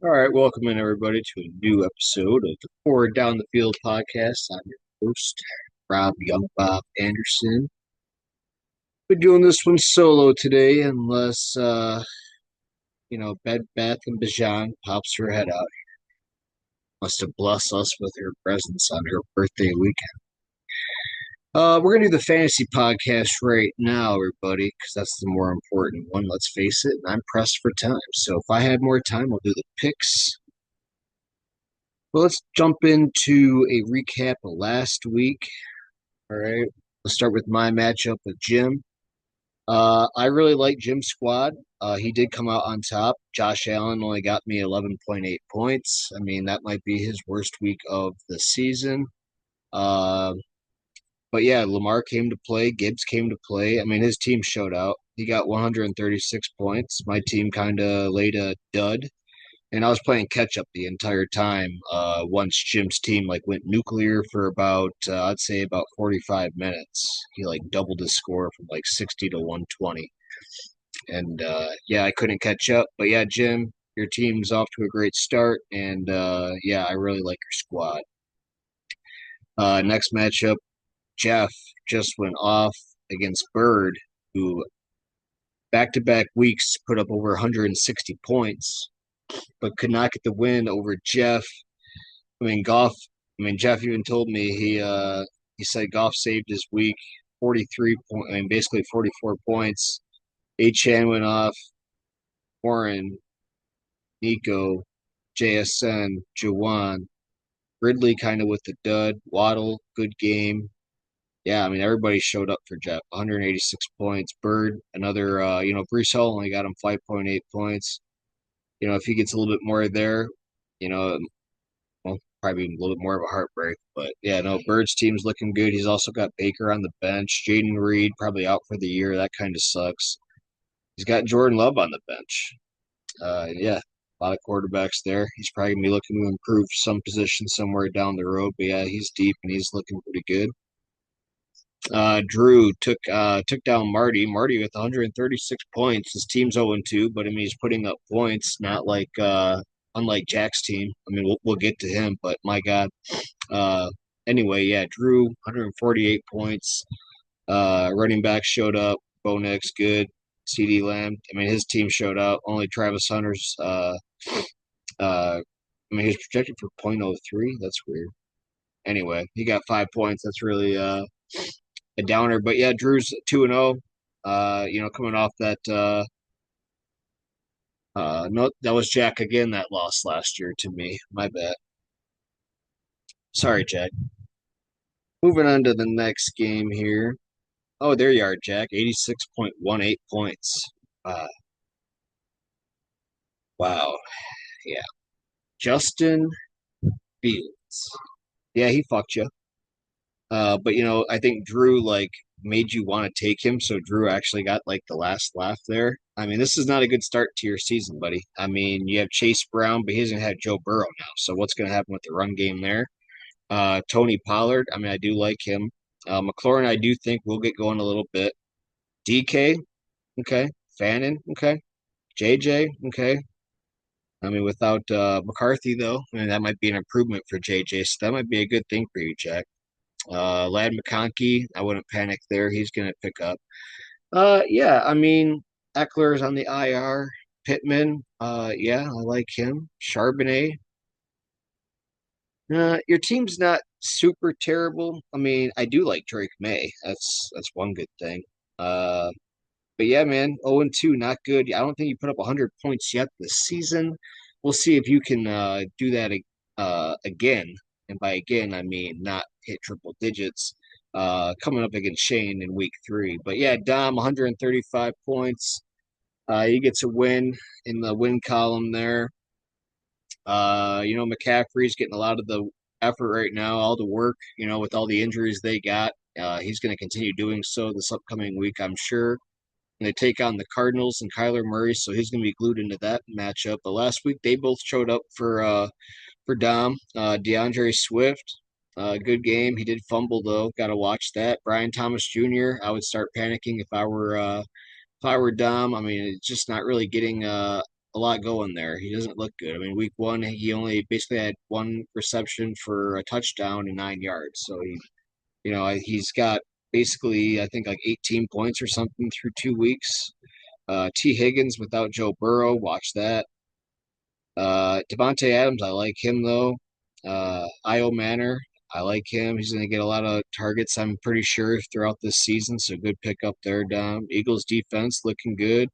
All right, welcome in everybody to a new episode of the Forward Down the Field podcast. I'm your host, Rob Young Bob Anderson. We're doing this one solo today, unless Bed Bath and Beyond pops her head out. Must have blessed us with her presence on her birthday weekend. We're gonna do the fantasy podcast right now, everybody, because that's the more important one. Let's face it, and I'm pressed for time. So if I had more time, we'll do the picks. Well, let's jump into a recap of last week. All right. Let's start with my matchup with Jim. I really like Jim's squad. He did come out on top. Josh Allen only got me 11.8 points. I mean, that might be his worst week of the season. Uh, but yeah, Lamar came to play. Gibbs came to play. I mean, his team showed out. He got 136 points. My team kind of laid a dud. And I was playing catch up the entire time. Once Jim's team went nuclear for about I'd say about 45 minutes. He doubled his score from 60 to 120. And yeah, I couldn't catch up. But yeah, Jim, your team's off to a great start, and yeah, I really like your squad. Next matchup, Jeff just went off against Bird, who back-to-back weeks put up over 160 points, but could not get the win over Jeff. I mean, Goff. I mean, Jeff even told me he said Goff saved his week 43 point. I mean, basically 44 points. Achan went off. Warren, Nico, JSN, Jawan, Ridley kind of with the dud. Waddle, good game. Yeah, I mean everybody showed up for Jeff. 186 points. Bird, another. Brees Hall only got him 5.8 points. If he gets a little bit more there, you know, well, probably a little bit more of a heartbreak. But yeah, no, Bird's team's looking good. He's also got Baker on the bench. Jaden Reed probably out for the year. That kind of sucks. He's got Jordan Love on the bench. Yeah, a lot of quarterbacks there. He's probably gonna be looking to improve some position somewhere down the road. But yeah, he's deep and he's looking pretty good. Drew took down Marty. Marty with 136 points. His team's 0-2, but I mean he's putting up points, not unlike Jack's team. I mean we'll get to him, but my God. Uh, anyway, yeah, Drew 148 points. Running back showed up. Bo Nix good. CD Lamb. I mean his team showed up. Only Travis Hunter's. I mean he's projected for .03. That's weird. Anyway, he got 5 points. That's really a downer. But yeah, Drew's 2-0. Coming off that no, that was Jack again that lost last year to me. My bad. Sorry, Jack. Moving on to the next game here. Oh, there you are, Jack. 86.18 points. Uh, wow. Yeah. Justin Fields. Yeah, he fucked you. But I think Drew made you want to take him, so Drew actually got the last laugh there. I mean, this is not a good start to your season, buddy. I mean, you have Chase Brown, but he doesn't have Joe Burrow now. So what's going to happen with the run game there? Tony Pollard, I mean, I do like him. McLaurin, I do think will get going a little bit. DK, okay. Fannin, okay. JJ, okay. I mean, without McCarthy, though, I mean, that might be an improvement for JJ. So that might be a good thing for you, Jack. Lad McConkey, I wouldn't panic there. He's going to pick up. Yeah, I mean, Eckler's on the IR. Pittman, yeah, I like him. Charbonnet. Your team's not super terrible. I mean, I do like Drake May. That's one good thing. Uh, but yeah, man, 0-2, not good. I don't think you put up 100 points yet this season. We'll see if you can do that again. And by again, I mean not hit triple digits. Coming up against Shane in week 3. But yeah, Dom, 135 points. He gets a win in the win column there. McCaffrey's getting a lot of the effort right now, all the work, with all the injuries they got. He's going to continue doing so this upcoming week, I'm sure. And they take on the Cardinals and Kyler Murray, so he's going to be glued into that matchup. But last week they both showed up for Dom. DeAndre Swift, good game. He did fumble though. Got to watch that. Brian Thomas Jr. I would start panicking if I were Dom. I mean, it's just not really getting a lot going there. He doesn't look good. I mean, week one, he only basically had one reception for a touchdown and 9 yards. So he's got basically, I think, like 18 points or something through 2 weeks. T. Higgins without Joe Burrow, watch that. Devontae Adams, I like him though. Io Manor, I like him. He's going to get a lot of targets, I'm pretty sure, throughout this season. So good pick up there, Dom. Eagles defense looking good.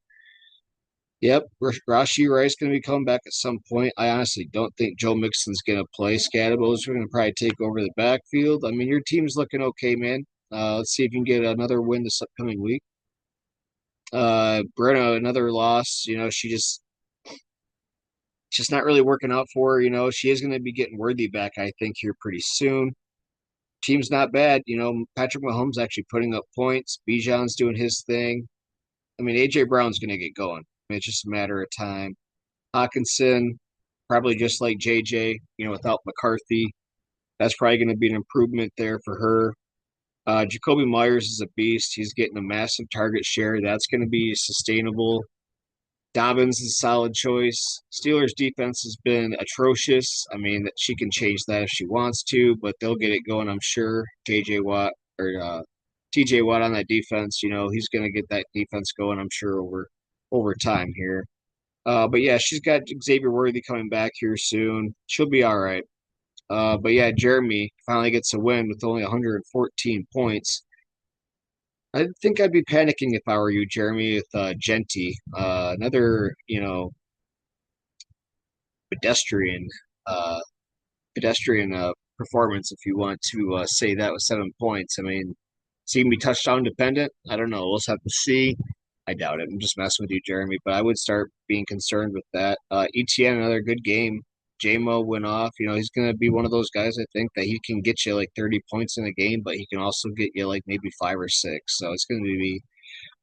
Yep, Rashi Rice going to be coming back at some point. I honestly don't think Joe Mixon's going to play. Scadables are going to probably take over the backfield. I mean, your team's looking okay, man. Let's see if you can get another win this upcoming week. Brenna, another loss. She's just not really working out for her. She is going to be getting Worthy back, I think, here pretty soon. Team's not bad. Patrick Mahomes actually putting up points. Bijan's doing his thing. I mean, AJ Brown's going to get going. I mean, it's just a matter of time. Hawkinson, probably just like JJ, without McCarthy. That's probably going to be an improvement there for her. Jacoby Myers is a beast. He's getting a massive target share. That's going to be sustainable. Dobbins is a solid choice. Steelers defense has been atrocious. I mean, she can change that if she wants to, but they'll get it going, I'm sure. JJ Watt or TJ Watt on that defense, he's going to get that defense going, I'm sure, over time here. But yeah, she's got Xavier Worthy coming back here soon. She'll be all right. But yeah, Jeremy finally gets a win with only 114 points. I think I'd be panicking if I were you, Jeremy, with Genty. Another, pedestrian, uh, pedestrian performance, if you want to say that, with 7 points. I mean, is he gonna be touchdown dependent? I don't know. We'll just have to see. I doubt it. I'm just messing with you, Jeremy, but I would start being concerned with that. ETN, another good game. JMO went off. He's going to be one of those guys, I think, that he can get you like 30 points in a game, but he can also get you like maybe 5 or 6. So it's going to be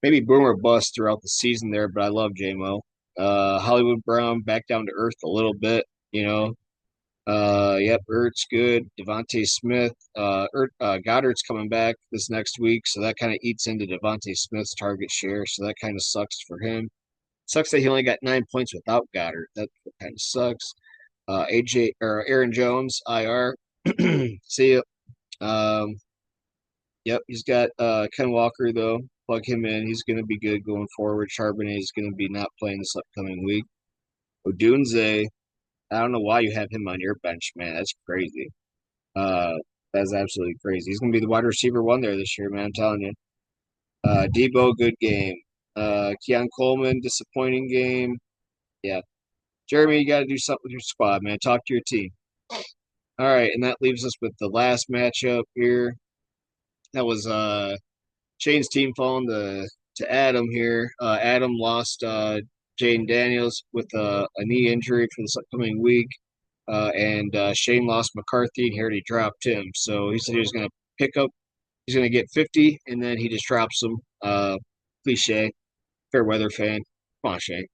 maybe boom or bust throughout the season there, but I love JMO. Hollywood Brown back down to earth a little bit, you know. Yep, Ertz good. Devontae Smith, Goddard's coming back this next week, so that kind of eats into Devontae Smith's target share. So that kind of sucks for him. Sucks that he only got 9 points without Goddard. That kind of sucks. AJ or Aaron Jones, IR. See ya. Um, yep, he's got Ken Walker though. Plug him in. He's going to be good going forward. Charbonnet is going to be not playing this upcoming week. Odunze, I don't know why you have him on your bench, man. That's crazy. Uh, that's absolutely crazy. He's going to be the wide receiver one there this year, man. I'm telling you. Debo, good game. Keon Coleman, disappointing game. Yeah. Jeremy, you got to do something with your squad, man. Talk to your team. All right, and that leaves us with the last matchup here. That was Shane's team falling to Adam here. Adam lost Jaden Daniels with a knee injury for this upcoming week. And Shane lost McCarthy, and he already dropped him. So he said he was going to pick up, he's going to get 50, and then he just drops him. Cliche, fair weather fan. Come on, Shane.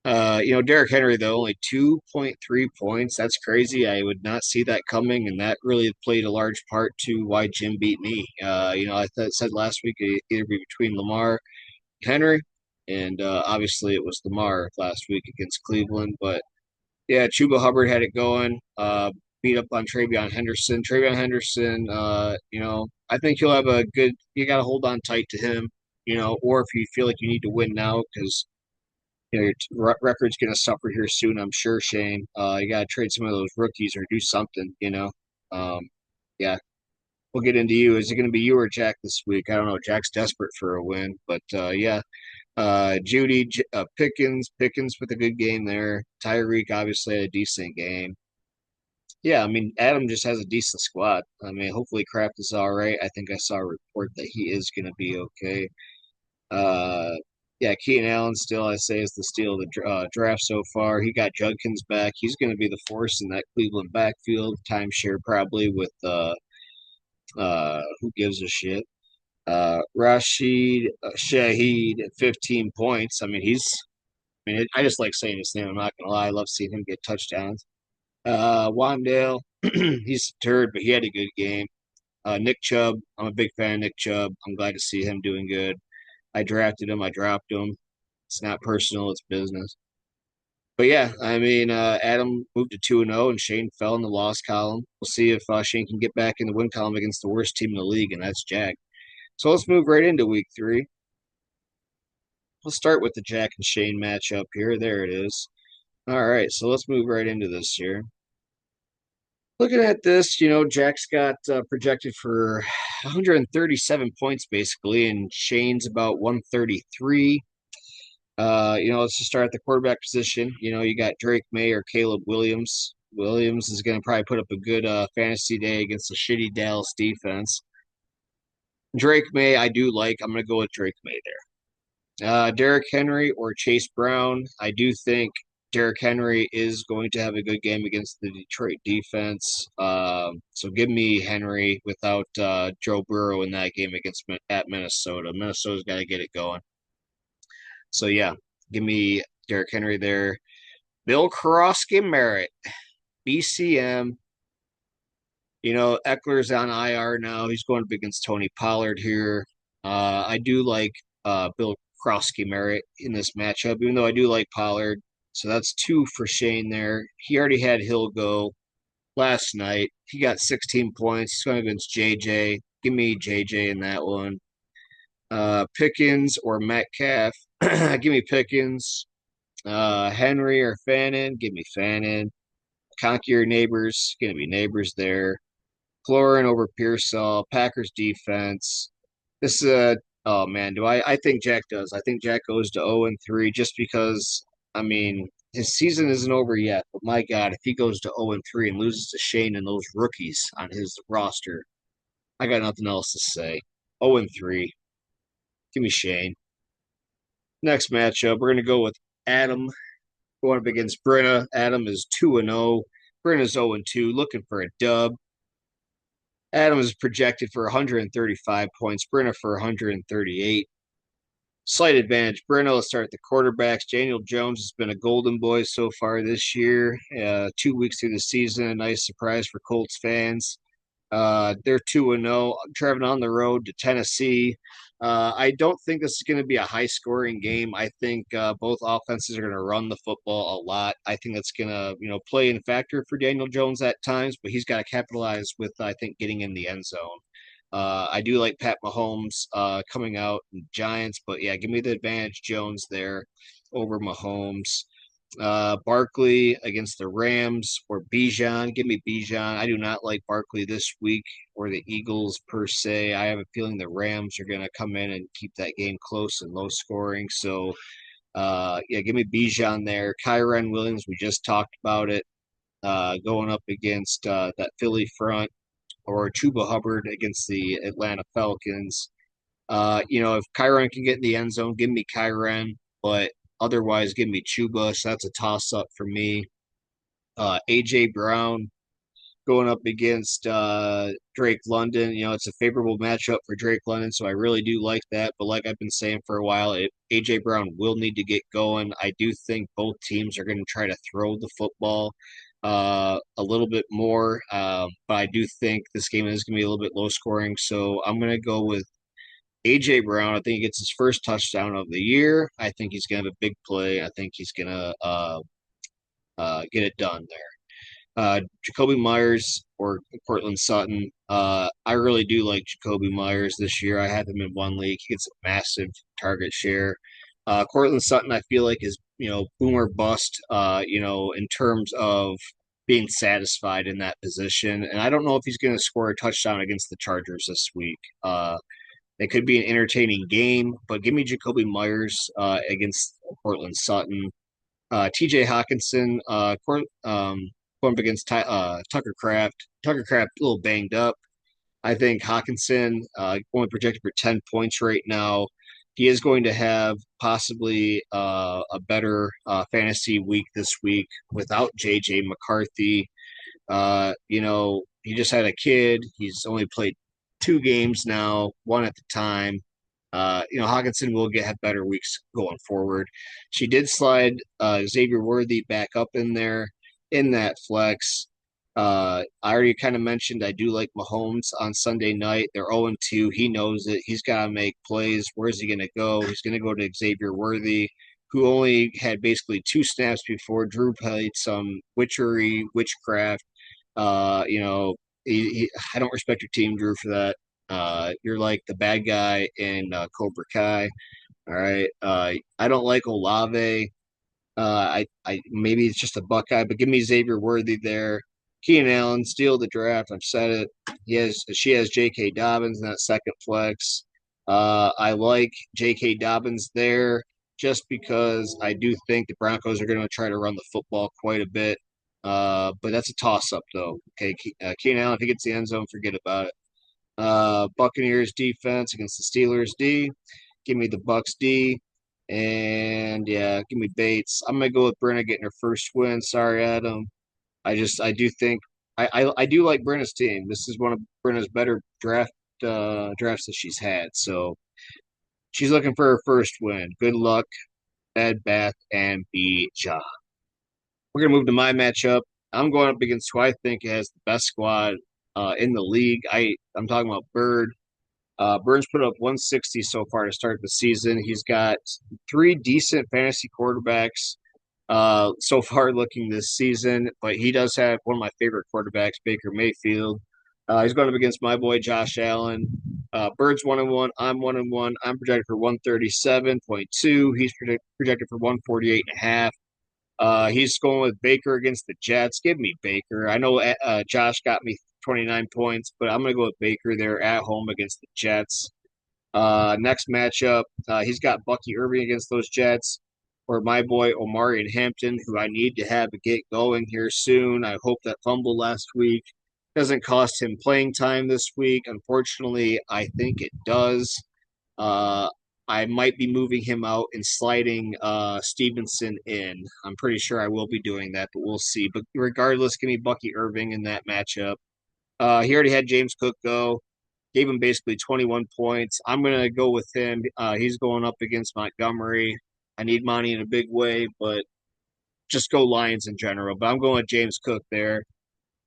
Derrick Henry, though, only 2.3 points. That's crazy. I would not see that coming, and that really played a large part to why Jim beat me. Said last week either be between Lamar and Henry, and obviously it was Lamar last week against Cleveland, but yeah, Chuba Hubbard had it going. Beat up on TreVeyon Henderson. TreVeyon Henderson, I think he'll have a good. You got to hold on tight to him, or if you feel like you need to win now because your record's going to suffer here soon. I'm sure, Shane. You got to trade some of those rookies or do something. Um, yeah, we'll get into you. Is it going to be you or Jack this week? I don't know. Jack's desperate for a win, but yeah. Judy, Pickens with a good game there. Tyreek obviously had a decent game. Yeah, I mean, Adam just has a decent squad. I mean, hopefully Kraft is all right. I think I saw a report that he is going to be okay. Uh, yeah, Keenan Allen still, I say, is the steal of the draft so far. He got Judkins back. He's going to be the force in that Cleveland backfield. Timeshare probably with who gives a shit. Rashid Shaheed at 15 points. I just like saying his name. I'm not gonna lie. I love seeing him get touchdowns. Wandale, he's a turd, but he had a good game. Nick Chubb, I'm a big fan of Nick Chubb. I'm glad to see him doing good. I drafted him. I dropped him. It's not personal. It's business. But yeah, I mean, Adam moved to 2-0, and Shane fell in the loss column. We'll see if Shane can get back in the win column against the worst team in the league, and that's Jack. So let's move right into week 3. We'll start with the Jack and Shane matchup here. There it is. All right, so let's move right into this here. Looking at this, Jack's got projected for 137 points basically, and Shane's about 133. Let's just start at the quarterback position. You got Drake May or Caleb Williams. Williams is going to probably put up a good fantasy day against a shitty Dallas defense. Drake May, I do like. I'm going to go with Drake May there. Derrick Henry or Chase Brown. I do think Derrick Henry is going to have a good game against the Detroit defense. So give me Henry without Joe Burrow in that game at Minnesota. Minnesota's got to get it going. So yeah, give me Derrick Henry there. Bill Karofsky Merritt, BCM. Eckler's on IR now. He's going up against Tony Pollard here. I do like Bill Karofsky Merritt in this matchup, even though I do like Pollard. So that's 2 for Shane there. He already had Hill go last night. He got 16 points. He's going against JJ. Give me JJ in that one. Pickens or Metcalf. Give me Pickens. Henry or Fannin. Give me Fannin. Conky or Neighbors. Going to be Neighbors there. Florin over Pearsall. Packers defense. This is a oh man, do I think Jack does. I think Jack goes to 0-3 just because I mean his season isn't over yet, but my God, if he goes to 0-3 and loses to Shane and those rookies on his roster, I got nothing else to say. 0-3. Give me Shane. Next matchup, we're gonna go with Adam going up against Brenna. Adam is 2-0. Brenna's 0-2, looking for a dub. Adam is projected for 135 points, Brenna for 138. Slight advantage. Brenna, let's start at the quarterbacks. Daniel Jones has been a golden boy so far this year. 2 weeks through the season, a nice surprise for Colts fans. They're 2-0, traveling on the road to Tennessee. I don't think this is going to be a high scoring game. I think both offenses are going to run the football a lot. I think that's going to, play in factor for Daniel Jones at times, but he's got to capitalize with, I think, getting in the end zone. I do like Pat Mahomes coming out in Giants, but yeah, give me the advantage Jones there over Mahomes. Barkley against the Rams or Bijan. Give me Bijan. I do not like Barkley this week or the Eagles per se. I have a feeling the Rams are going to come in and keep that game close and low scoring. So, yeah, give me Bijan there. Kyren Williams, we just talked about it, going up against that Philly front or Chuba Hubbard against the Atlanta Falcons. If Kyren can get in the end zone, give me Kyren, but otherwise, give me Chuba. So that's a toss up for me. AJ Brown going up against Drake London. It's a favorable matchup for Drake London, so I really do like that. But like I've been saying for a while, AJ Brown will need to get going. I do think both teams are going to try to throw the football a little bit more, but I do think this game is going to be a little bit low scoring. So I'm going to go with AJ Brown. I think he gets his first touchdown of the year. I think he's going to have a big play. I think he's going to get it done there. Jacoby Myers or Cortland Sutton. I really do like Jacoby Myers this year. I have him in one league. He gets a massive target share. Cortland Sutton, I feel like is boomer bust. In terms of being satisfied in that position, and I don't know if he's going to score a touchdown against the Chargers this week. It could be an entertaining game, but give me Jacoby Myers against Cortland Sutton. TJ Hawkinson, going up against Tucker Kraft. Tucker Kraft a little banged up. I think Hawkinson only projected for 10 points right now. He is going to have possibly a better fantasy week this week without JJ McCarthy. He just had a kid. He's only played 2 games now, one at the time. Hawkinson will have better weeks going forward. She did slide Xavier Worthy back up in there in that flex. I already kind of mentioned I do like Mahomes on Sunday night. They're 0-2. He knows it. He's got to make plays. Where's he going to go? He's going to go to Xavier Worthy. who only had basically 2 snaps before Drew played some witchcraft. You know, I don't respect your team, Drew, for that. You're like the bad guy in Cobra Kai. All right. I don't like Olave. I maybe it's just a Buckeye, but give me Xavier Worthy there. Keenan Allen, steal the draft. I've said it. She has J.K. Dobbins in that second flex. I like J.K. Dobbins there just because I do think the Broncos are going to try to run the football quite a bit. But that's a toss up though. Okay, Keenan Allen, if he gets the end zone, forget about it. Buccaneers defense against the Steelers D. Give me the Bucks D. And yeah, give me Bates. I'm gonna go with Brenna getting her first win. Sorry, Adam. I do think I do like Brenna's team. This is one of Brenna's better drafts that she's had. So she's looking for her first win. Good luck, Bed Bath and Beyond. We're gonna move to my matchup. I'm going up against who I think has the best squad in the league. I'm talking about Bird. Burns put up 160 so far to start the season. He's got 3 decent fantasy quarterbacks so far looking this season, but he does have one of my favorite quarterbacks, Baker Mayfield. He's going up against my boy Josh Allen. Bird's 1-1. I'm 1-1. I'm projected for 137.2. He's projected for 148.5. He's going with Baker against the Jets. Give me Baker. I know Josh got me 29 points, but I'm going to go with Baker there at home against the Jets. Next matchup, he's got Bucky Irving against those Jets, or my boy Omari and Hampton, who I need to have get going here soon. I hope that fumble last week doesn't cost him playing time this week. Unfortunately, I think it does. Uh, I might be moving him out and sliding Stevenson in. I'm pretty sure I will be doing that, but we'll see. But regardless, give me Bucky Irving in that matchup. He already had James Cook go, gave him basically 21 points. I'm going to go with him. He's going up against Montgomery. I need Monty in a big way, but just go Lions in general. But I'm going with James Cook there.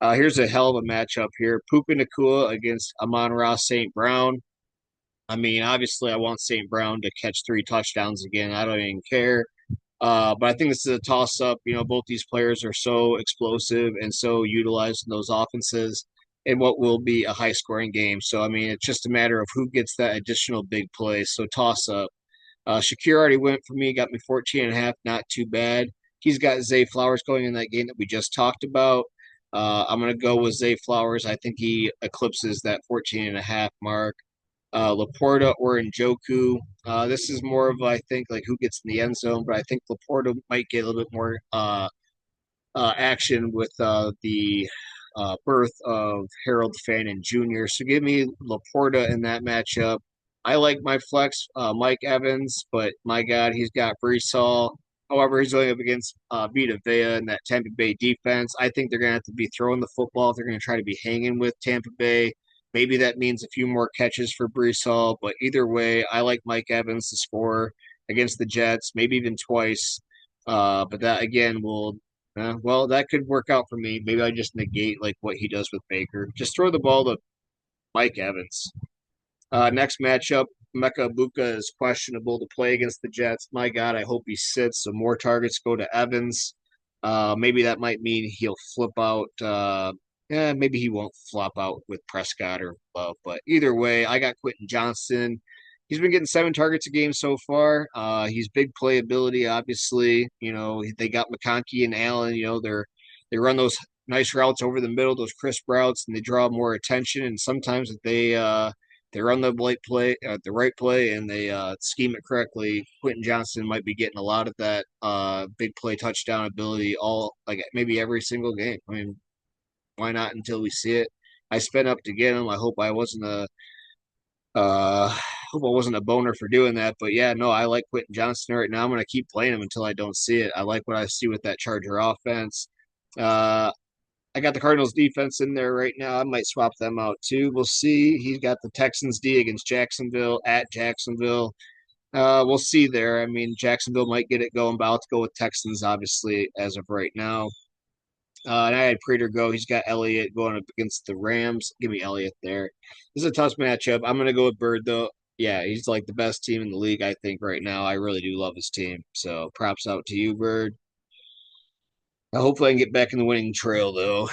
Here's a hell of a matchup here. Puka Nakua against Amon-Ra St. Brown. I mean, obviously, I want St. Brown to catch 3 touchdowns again. I don't even care. But I think this is a toss up. You know, both these players are so explosive and so utilized in those offenses in what will be a high scoring game. So, I mean, it's just a matter of who gets that additional big play. So, toss up. Shakir already went for me, got me 14.5, not too bad. He's got Zay Flowers going in that game that we just talked about. I'm going to go with Zay Flowers. I think he eclipses that 14.5 mark. Laporta or Njoku. This is more of, I think, like who gets in the end zone, but I think Laporta might get a little bit more action with the birth of Harold Fannin Jr. So give me Laporta in that matchup. I like my flex, Mike Evans, but my God, he's got Brees Hall. However, he's going up against Vita Vea in that Tampa Bay defense. I think they're going to have to be throwing the football if they're going to try to be hanging with Tampa Bay. Maybe that means a few more catches for Brees Hall, but either way, I like Mike Evans to score against the Jets, maybe even twice. But that again will well, that could work out for me. Maybe I just negate like what he does with Baker. Just throw the ball to Mike Evans. Next matchup, Mecca Buka is questionable to play against the Jets. My God, I hope he sits. So more targets go to Evans. Maybe that might mean he'll flip out. Maybe he won't flop out with Prescott or Love. But either way, I got Quentin Johnston. He's been getting 7 targets a game so far. He's big playability, obviously. You know, they got McConkey and Allen. You know, they run those nice routes over the middle, those crisp routes, and they draw more attention. And sometimes if they run the right play, and they scheme it correctly, Quentin Johnston might be getting a lot of that big play touchdown ability all like maybe every single game. I mean, why not until we see it? I spent up to get him. I hope I wasn't a boner for doing that. But yeah, no, I like Quentin Johnston right now. I'm gonna keep playing him until I don't see it. I like what I see with that Charger offense. Uh, I got the Cardinals defense in there right now. I might swap them out too. We'll see. He's got the Texans D against Jacksonville at Jacksonville. We'll see there. I mean, Jacksonville might get it going, but I'll have to go with Texans, obviously, as of right now. And I had Prater go. He's got Elliott going up against the Rams. Give me Elliott there. This is a tough matchup. I'm going to go with Bird, though. Yeah, he's like the best team in the league, I think, right now. I really do love his team. So props out to you, Bird. Hopefully I can get back in the winning trail though.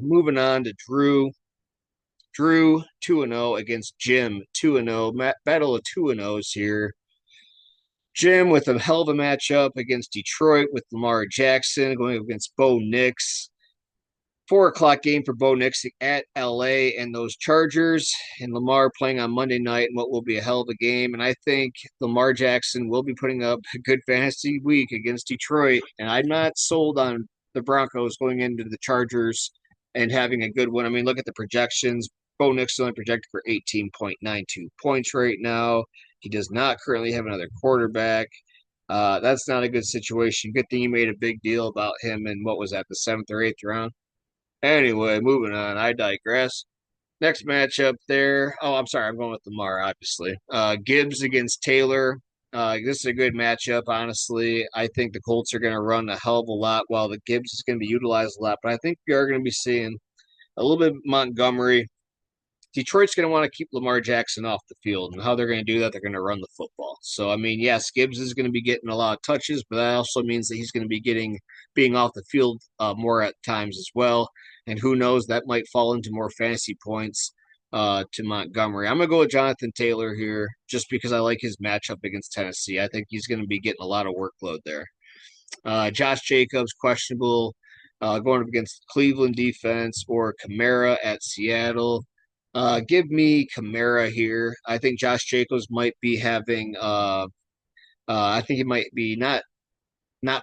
Moving on to Drew. Drew 2-0 against Jim 2-0. Battle of 2-0s here. Jim with a hell of a matchup against Detroit with Lamar Jackson going up against Bo Nix. 4 o'clock game for Bo Nix at LA and those Chargers, and Lamar playing on Monday night in what will be a hell of a game. And I think Lamar Jackson will be putting up a good fantasy week against Detroit. And I'm not sold on the Broncos going into the Chargers and having a good one. I mean, look at the projections. Bo Nix is only projected for 18.92 points right now. He does not currently have another quarterback. That's not a good situation. Good thing you made a big deal about him in what was that, the seventh or eighth round? Anyway, moving on. I digress. Next matchup there. Oh, I'm sorry. I'm going with Lamar, obviously. Gibbs against Taylor. This is a good matchup, honestly. I think the Colts are going to run a hell of a lot while the Gibbs is going to be utilized a lot. But I think we are going to be seeing a little bit of Montgomery. Detroit's going to want to keep Lamar Jackson off the field. And how they're going to do that, they're going to run the football. So, I mean, yes, Gibbs is going to be getting a lot of touches, but that also means that he's going to be being off the field more at times as well. And who knows, that might fall into more fantasy points to Montgomery. I'm going to go with Jonathan Taylor here just because I like his matchup against Tennessee. I think he's going to be getting a lot of workload there. Josh Jacobs, questionable, going up against Cleveland defense or Kamara at Seattle. Give me Kamara here. I think Josh Jacobs might be having. I think he might be not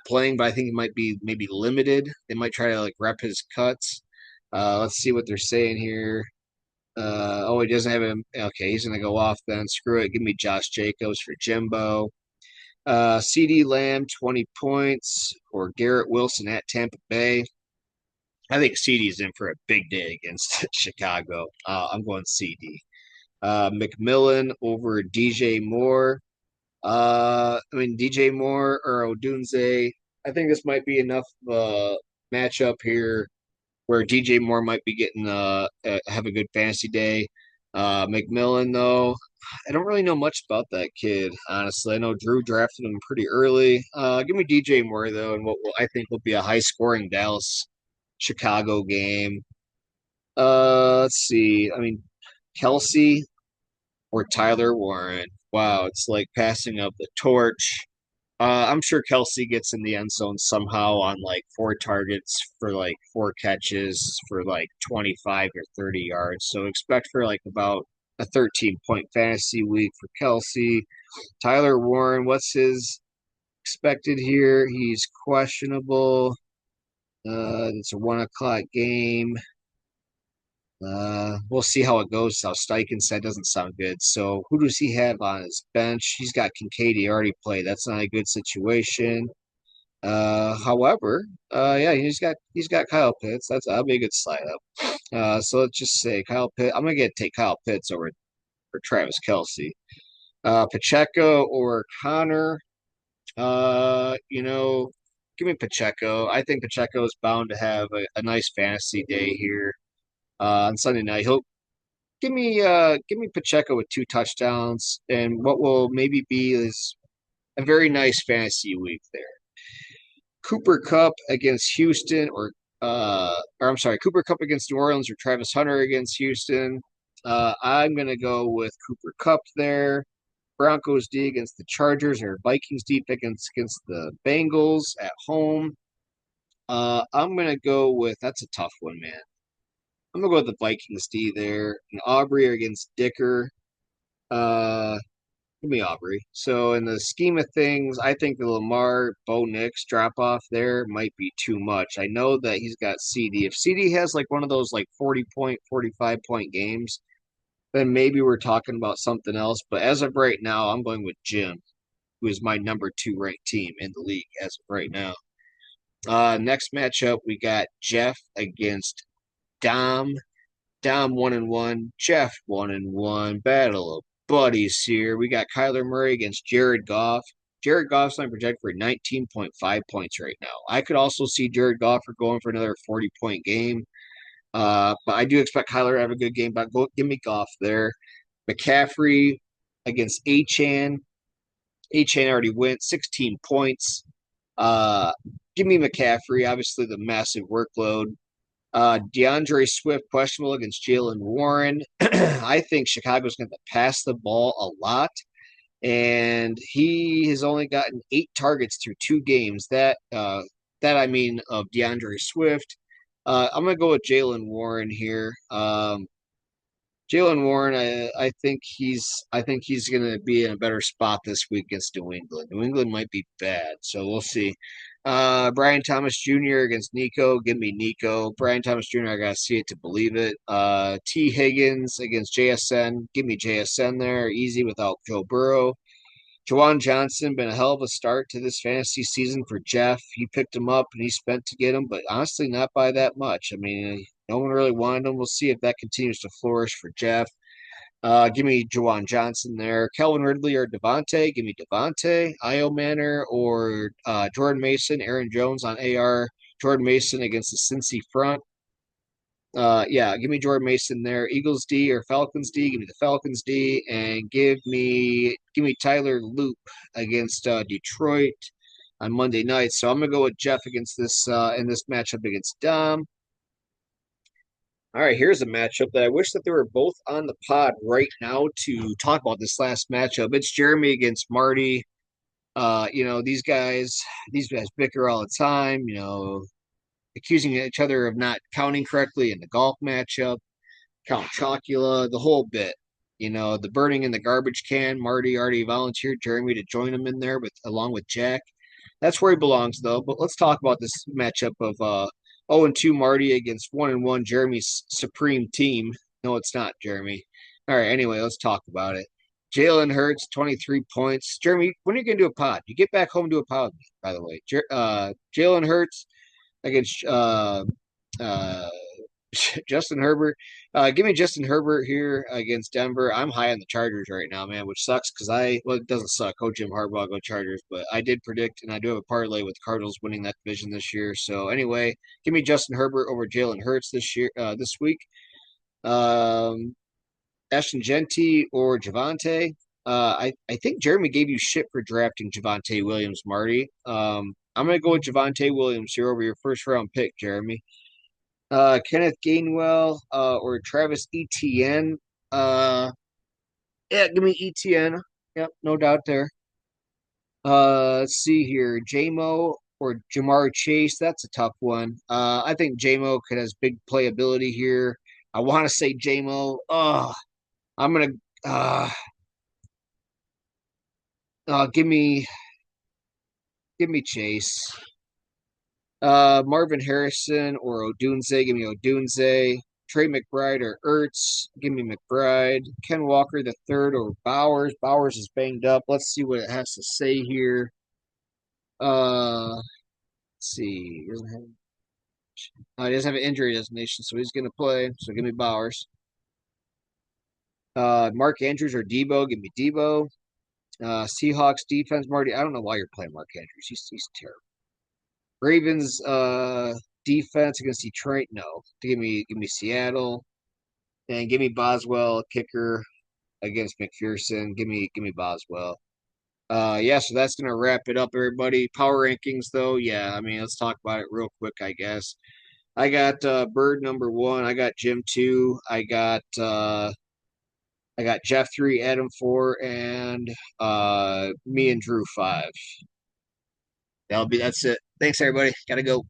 playing, but I think he might be maybe limited. They might try to like rep his cuts. Let's see what they're saying here. Oh, he doesn't have him. Okay, he's gonna go off then. Screw it. Give me Josh Jacobs for Jimbo. CD Lamb, 20 points for Garrett Wilson at Tampa Bay. I think CD's in for a big day against Chicago. I'm going CD. McMillan over DJ Moore. I mean DJ Moore or Odunze. I think this might be enough matchup here where DJ Moore might be getting have a good fantasy day. McMillan though, I don't really know much about that kid, honestly. I know Drew drafted him pretty early. Give me DJ Moore though, and I think will be a high scoring Dallas Chicago game. Let's see. I mean, Kelsey or Tyler Warren. Wow, it's like passing up the torch. I'm sure Kelsey gets in the end zone somehow on like 4 targets for like 4 catches for like 25 or 30 yards. So expect for like about a 13-point fantasy week for Kelsey. Tyler Warren, what's his expected here? He's questionable. It's a 1 o'clock game. We'll see how it goes. How Steichen said doesn't sound good. So who does he have on his bench? He's got Kincaid. He already played. That's not a good situation. However, yeah, he's got Kyle Pitts. That'll be a good slide up. So let's just say Kyle Pitt. I'm gonna take Kyle Pitts over for Travis Kelsey. Pacheco or Connor. You know, give me Pacheco. I think Pacheco is bound to have a nice fantasy day here on Sunday night. He'll give me Pacheco with 2 touchdowns and what will maybe be is a very nice fantasy week there. Cooper Kupp against Houston or I'm sorry, Cooper Kupp against New Orleans or Travis Hunter against Houston. I'm gonna go with Cooper Kupp there. Broncos D against the Chargers or Vikings D against the Bengals at home. I'm gonna go with that's a tough one, man. I'm gonna go with the Vikings D there. And Aubrey against Dicker. Uh, Give me Aubrey. So in the scheme of things, I think the Lamar Bo Nix drop off there might be too much. I know that he's got CD. If CD has like one of those like 40 point, 45 point games, then maybe we're talking about something else. But as of right now, I'm going with Jim, who is my number 2 ranked team in the league as of right now. Next matchup, we got Jeff against Dom. Dom 1-1, Jeff 1-1. Battle of buddies here. We got Kyler Murray against Jared Goff. Jared Goff's only projected for 19.5 points right now. I could also see Jared Goff for going for another 40-point game. But I do expect Kyler to have a good game. But give me Goff there. McCaffrey against Achan. Achan already went 16 points. Uh, Give me McCaffrey. Obviously, the massive workload. DeAndre Swift questionable against Jalen Warren. I think Chicago's going to pass the ball a lot, and he has only gotten 8 targets through 2 games. That I mean of DeAndre Swift. I'm going to go with Jalen Warren here. Jalen Warren, I think he's going to be in a better spot this week against New England. New England might be bad, so we'll see. Brian Thomas Jr. against Nico. Give me Nico. Brian Thomas Jr. I gotta see it to believe it. T. Higgins against JSN. Give me JSN there. Easy without Joe Burrow. Jawan Johnson been a hell of a start to this fantasy season for Jeff. He picked him up and he spent to get him, but honestly, not by that much. I mean, no one really wanted him. We'll see if that continues to flourish for Jeff. Give me Jawan Johnson there. Kelvin Ridley or Devontae. Give me Devontae. Io Manor or Jordan Mason. Aaron Jones on AR. Jordan Mason against the Cincy front. Yeah, give me Jordan Mason there. Eagles D or Falcons D. Give me the Falcons D, and give me Tyler Loop against Detroit on Monday night. So I'm gonna go with Jeff against this in this matchup against Dom. All right, here's a matchup that I wish that they were both on the pod right now to talk about this last matchup. It's Jeremy against Marty. These guys bicker all the time. Accusing each other of not counting correctly in the golf matchup, Count Chocula, the whole bit. The burning in the garbage can. Marty already volunteered Jeremy to join him in there with along with Jack. That's where he belongs, though. But let's talk about this matchup of 0-2 Marty against 1-1 Jeremy's supreme team. No, it's not, Jeremy. All right, anyway, let's talk about it. Jalen Hurts, 23 points. Jeremy, when are you going to do a pod? You get back home and do a pod, by the way. Jalen Hurts against uh, Justin Herbert. Give me Justin Herbert here against Denver. I'm high on the Chargers right now, man, which sucks because it doesn't suck. Coach Jim Harbaugh go Chargers, but I did predict and I do have a parlay with Cardinals winning that division this year. So anyway, give me Justin Herbert over Jalen Hurts this week. Um, Ashton Genty or Javante. I think Jeremy gave you shit for drafting Javante Williams, Marty. I'm gonna go with Javante Williams here over your first round pick, Jeremy. Kenneth Gainwell or Travis Etienne. Uh, yeah, give me Etienne. Yep, no doubt there. Let's see here. JMO or Jamar Chase. That's a tough one. I think JMO could has big playability here. I want to say JMO. I'm gonna uh, uh give me give me Chase. Marvin Harrison or Odunze. Give me Odunze. Trey McBride or Ertz. Give me McBride. Ken Walker the third or Bowers. Bowers is banged up. Let's see what it has to say here. Let's see. He doesn't have an injury designation, so he's gonna play. So give me Bowers. Mark Andrews or Debo. Give me Debo. Seahawks defense, Marty. I don't know why you're playing Mark Andrews. He's terrible. Ravens defense against Detroit. No. Give me Seattle. And give me Boswell, kicker against McPherson. Give me Boswell. Yeah, so that's gonna wrap it up, everybody. Power rankings, though. Yeah, I mean, let's talk about it real quick, I guess. I got Bird number one. I got Jim two. I got Jeff three, Adam four, and me and Drew five. That's it. Thanks, everybody. Gotta go.